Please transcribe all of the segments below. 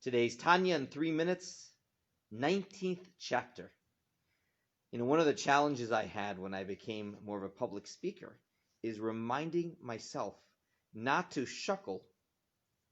Today's Tanya in 3 minutes, 19th chapter. One of the challenges I had when I became more of a public speaker is reminding myself not to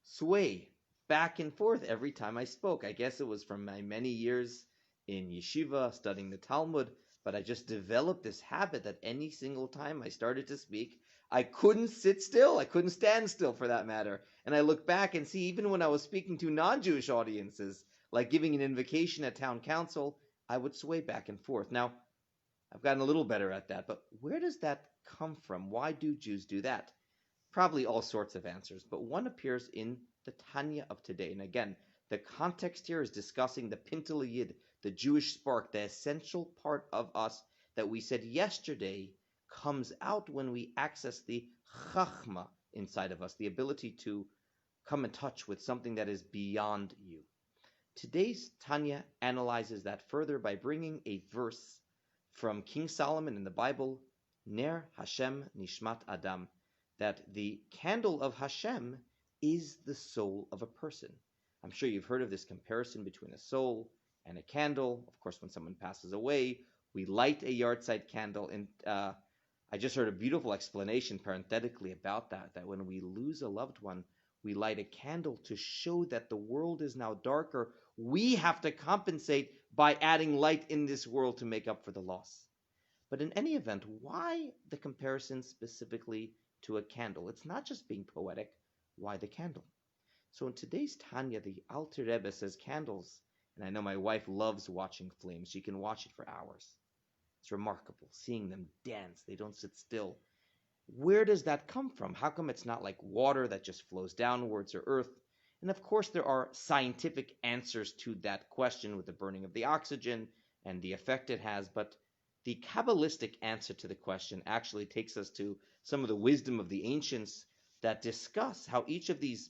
sway back and forth every time I spoke. I guess it was from my many years in yeshiva studying the Talmud, but I just developed this habit that any single time I started to speak, I couldn't sit still. I couldn't stand still for that matter. And I look back and see even when I was speaking to non-Jewish audiences, like giving an invocation at town council, I would sway back and forth. Now, I've gotten a little better at that, but where does that come from? Why do Jews do that? Probably all sorts of answers, but one appears in the Tanya of today. And again, the context here is discussing the Pintel Yid, the Jewish spark, the essential part of us that we said yesterday comes out when we access the Chachma inside of us, the ability to come in touch with something that is beyond you. Today's Tanya analyzes that further by bringing a verse from King Solomon in the Bible, Ner Hashem Nishmat Adam, that the candle of Hashem is the soul of a person. I'm sure you've heard of this comparison between a soul and a candle. Of course, when someone passes away, we light a yahrzeit candle. And I just heard a beautiful explanation parenthetically about that when we lose a loved one, we light a candle to show that the world is now darker. We have to compensate by adding light in this world to make up for the loss. But in any event, why the comparison specifically to a candle? It's not just being poetic. Why the candle? So in today's Tanya, the Alter Rebbe says candles, and I know my wife loves watching flames. She can watch it for hours. It's remarkable, seeing them dance. They don't sit still. Where does that come from? How come it's not like water that just flows downwards or earth? And of course, there are scientific answers to that question with the burning of the oxygen and the effect it has, but the Kabbalistic answer to the question actually takes us to some of the wisdom of the ancients that discuss how each of these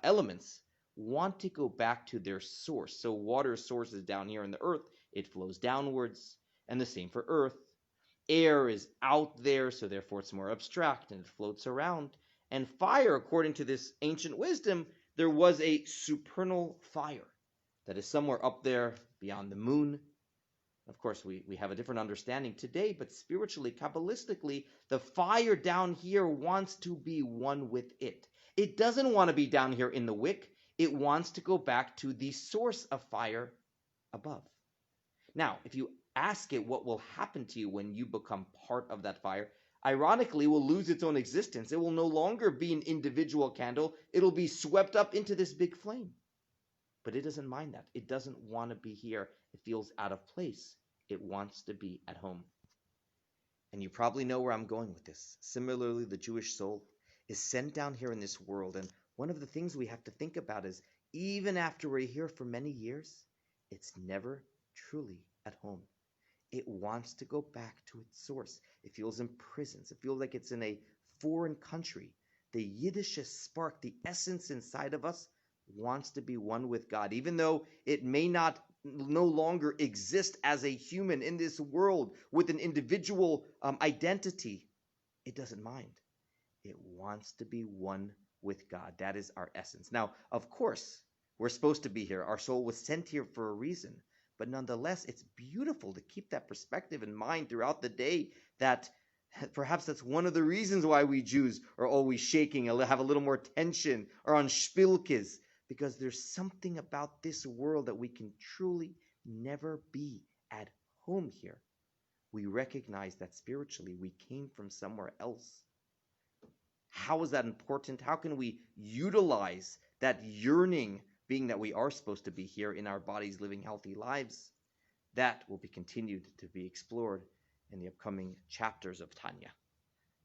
elements want to go back to their source. So water source is down here in the earth, it flows downwards, and the same for earth. Air is out there, so therefore it's more abstract and it floats around. And fire, according to this ancient wisdom, there was a supernal fire that is somewhere up there beyond the moon. Of course, we have a different understanding today, but spiritually, Kabbalistically, the fire down here wants to be one with it. It doesn't want to be down here in the wick. It wants to go back to the source of fire above. Now, if you ask it what will happen to you when you become part of that fire, ironically, it will lose its own existence. It will no longer be an individual candle. It'll be swept up into this big flame. But it doesn't mind that. It doesn't want to be here. It feels out of place. It wants to be at home. And you probably know where I'm going with this. Similarly, the Jewish soul is sent down here in this world. And one of the things we have to think about is even after we're here for many years, it's never truly at home. It wants to go back to its source. It feels imprisoned. It feels like it's in a foreign country. The Yiddish spark, the essence inside of us, wants to be one with God, even though it may no longer exist as a human in this world with an individual identity. It doesn't mind. It wants to be one with God. That is our essence. Now, of course, we're supposed to be here. Our soul was sent here for a reason. But nonetheless, it's beautiful to keep that perspective in mind throughout the day, that perhaps that's one of the reasons why we Jews are always shaking, have a little more tension, or on shpilkes, because there's something about this world that we can truly never be at home here. We recognize that spiritually we came from somewhere else. How is that important? How can we utilize that yearning, being that we are supposed to be here in our bodies living healthy lives? That will be continued to be explored in the upcoming chapters of Tanya.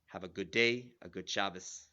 Have a good day, a good Shabbos.